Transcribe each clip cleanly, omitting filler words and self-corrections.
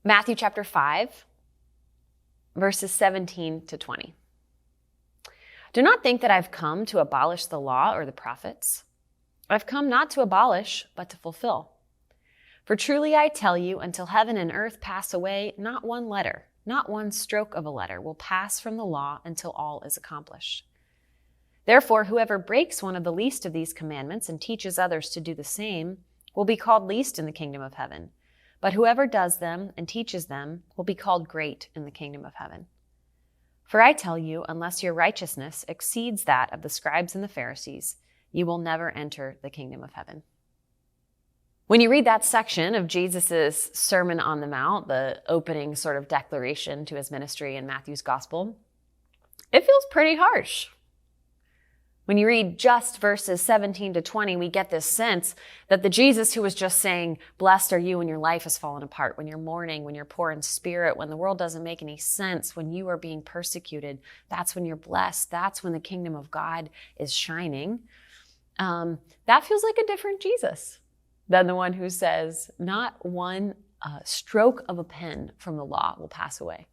Matthew chapter 5, verses 17 to 20. Do not think that I've come to abolish the law or the prophets. I've come not to abolish, but to fulfill. For truly I tell you, until heaven and earth pass away, not one letter, not one stroke of a letter will pass from the law until all is accomplished. Therefore, whoever breaks one of the least of these commandments and teaches others to do the same will be called least in the kingdom of heaven. But whoever does them and teaches them will be called great in the kingdom of heaven. For I tell you, unless your righteousness exceeds that of the scribes and the Pharisees, you will never enter the kingdom of heaven. When you read that section of Jesus' Sermon on the Mount, the opening sort of declaration to his ministry in Matthew's gospel, it feels pretty harsh. When you read just verses 17 to 20, we get this sense that the Jesus who was just saying, blessed are you when your life has fallen apart, when you're mourning, when you're poor in spirit, when the world doesn't make any sense, when you are being persecuted, that's when you're blessed. That's when the kingdom of God is shining. That feels like a different Jesus than the one who says, not one stroke of a pen from the law will pass away.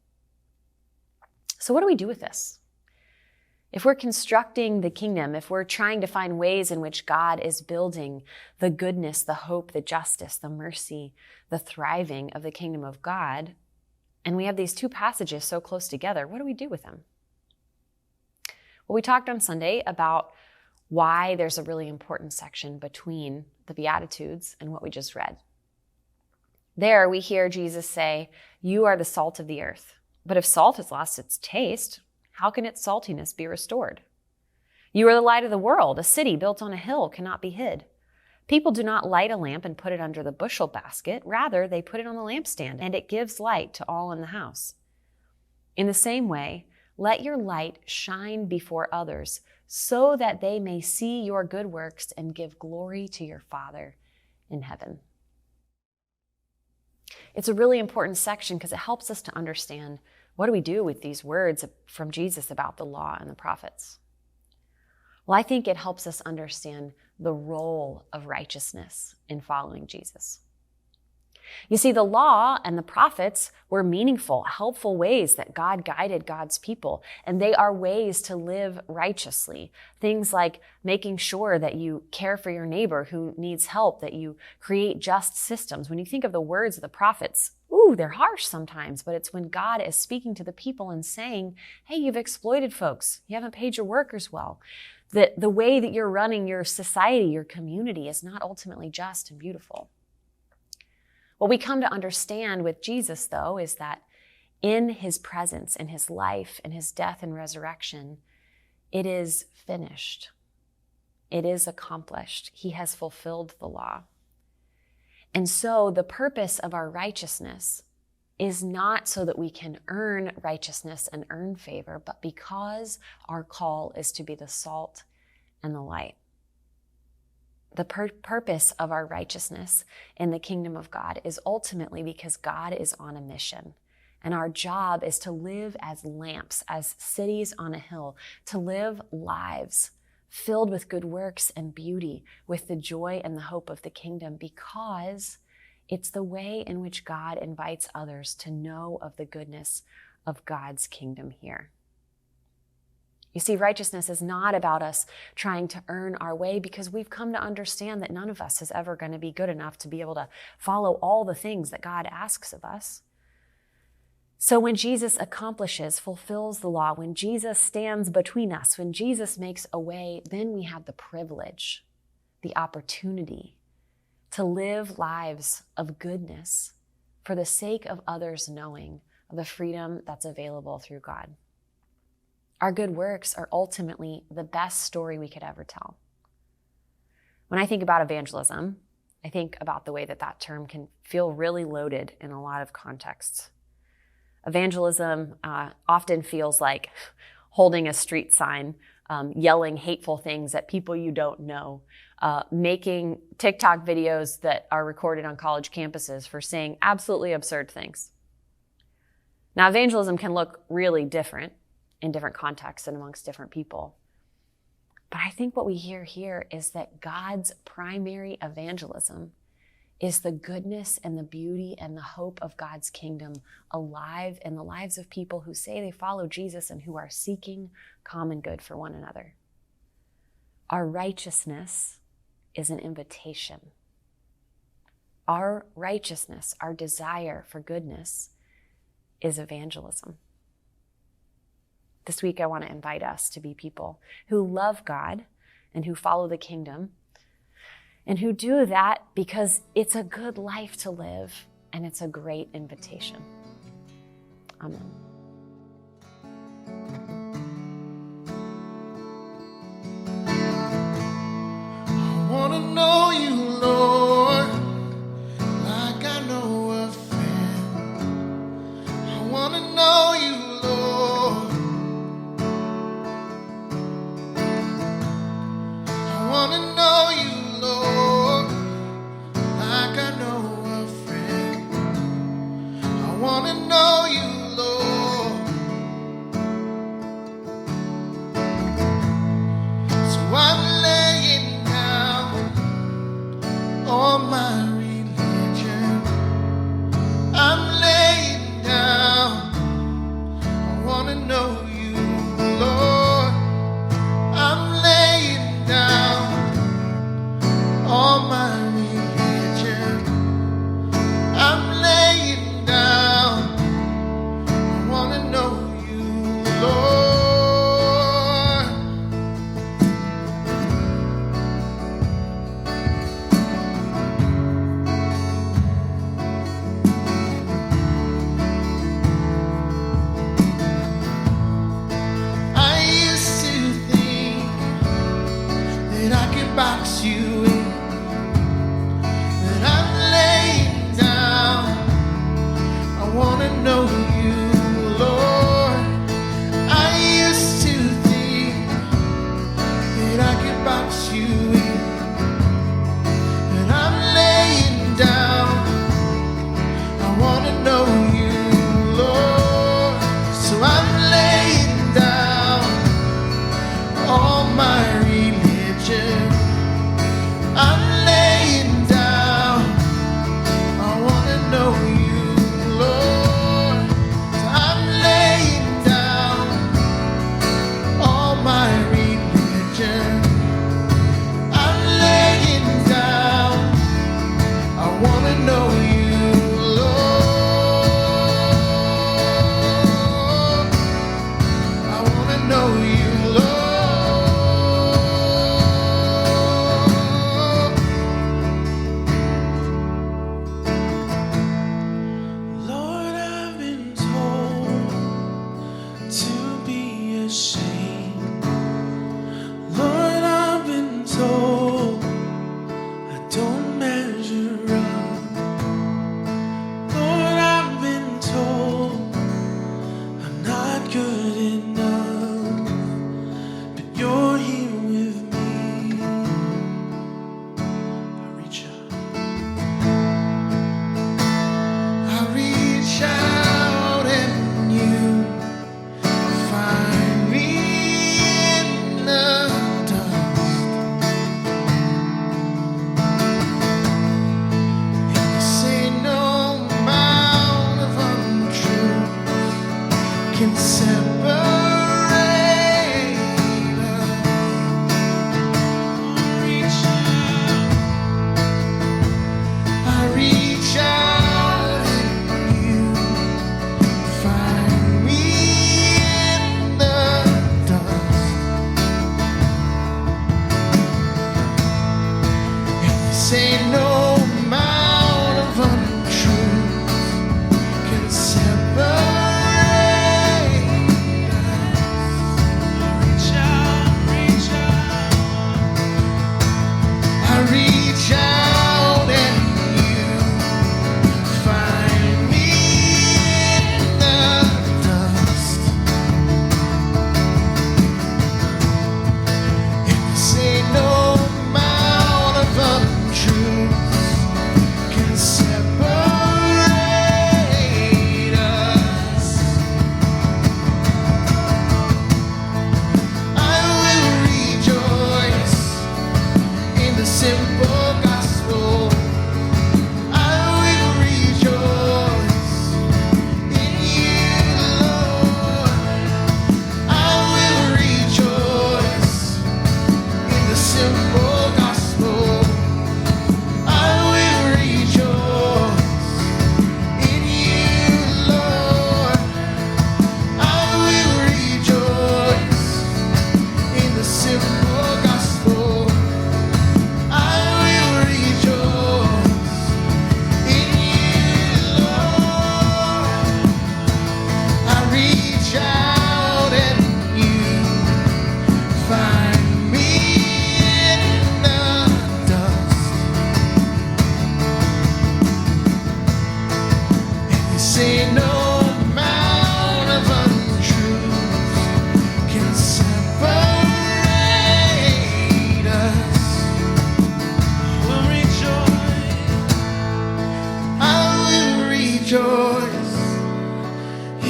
So what do we do with this? If we're constructing the kingdom, if we're trying to find ways in which God is building the goodness, the hope, the justice, the mercy, the thriving of the kingdom of God, and we have these two passages so close together, what do we do with them? Well, we talked on Sunday about why there's a really important section between the Beatitudes and what we just read. There we hear Jesus say, you are the salt of the earth. But if salt has lost its taste, how can its saltiness be restored? You are the light of the world. A city built on a hill cannot be hid. People do not light a lamp and put it under the bushel basket. Rather, they put it on the lampstand, and it gives light to all in the house. In the same way, let your light shine before others, so that they may see your good works and give glory to your Father in heaven. It's a really important section because it helps us to understand, what do we do with these words from Jesus about the law and the prophets? Well, I think it helps us understand the role of righteousness in following Jesus. You see, the law and the prophets were meaningful, helpful ways that God guided God's people, and they are ways to live righteously. Things like making sure that you care for your neighbor who needs help, that you create just systems. When you think of the words of the prophets, they're harsh sometimes, but it's when God is speaking to the people and saying, hey, you've exploited folks. You haven't paid your workers well. The way that you're running your society, your community is not ultimately just and beautiful. What we come to understand with Jesus, though, is that in his presence, in his life, in his death and resurrection, it is finished. It is accomplished. He has fulfilled the law. And so the purpose of our righteousness is not so that we can earn righteousness and earn favor, but because our call is to be the salt and the light. The purpose of our righteousness in the kingdom of God is ultimately because God is on a mission. And our job is to live as lamps, as cities on a hill, to live lives filled with good works and beauty, with the joy and the hope of the kingdom, because it's the way in which God invites others to know of the goodness of God's kingdom here. You see, righteousness is not about us trying to earn our way, because we've come to understand that none of us is ever going to be good enough to be able to follow all the things that God asks of us. So when Jesus accomplishes, fulfills the law, when Jesus stands between us, when Jesus makes a way, then we have the privilege, the opportunity to live lives of goodness for the sake of others knowing of the freedom that's available through God. Our good works are ultimately the best story we could ever tell. When I think about evangelism, I think about the way that term can feel really loaded in a lot of contexts. Evangelism often feels like holding a street sign, yelling hateful things at people you don't know, making TikTok videos that are recorded on college campuses for saying absolutely absurd things. Now, evangelism can look really different in different contexts and amongst different people. But I think what we hear here is that God's primary evangelism is the goodness and the beauty and the hope of God's kingdom alive in the lives of people who say they follow Jesus and who are seeking common good for one another. Our righteousness is an invitation. Our righteousness, our desire for goodness, is evangelism. This week, I want to invite us to be people who love God and who follow the kingdom, and who do that because it's a good life to live and it's a great invitation. Amen. I want to know you, Lord, like I know a friend. I want to know you, Lord. I want to know you, Lord, like I know a friend. I want to know you, Lord. So I'm laying down all my religion. I'm laying down. I want to know you, Lord. I'm laying down all my religion. I'm laying down. I want to know you, Lord. I used to think that I could box you in, but I'm laying down. I want to know you, Lord. I used to think that I could box you in, but I'm laying down. I want to know you, Lord. So I'm laying down all my religion. I'm laying down. I want to know you, Lord. So I'm laying down all my religion. I'm laying down. I want to know you, Lord. no amount of untruth can separate us. We'll rejoice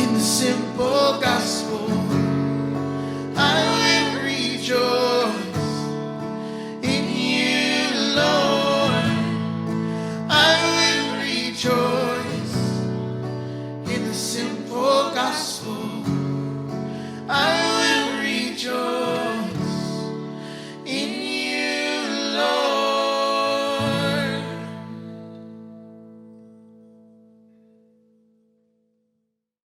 in the simple gospel. I will rejoice in you, Lord. I will rejoice in the simple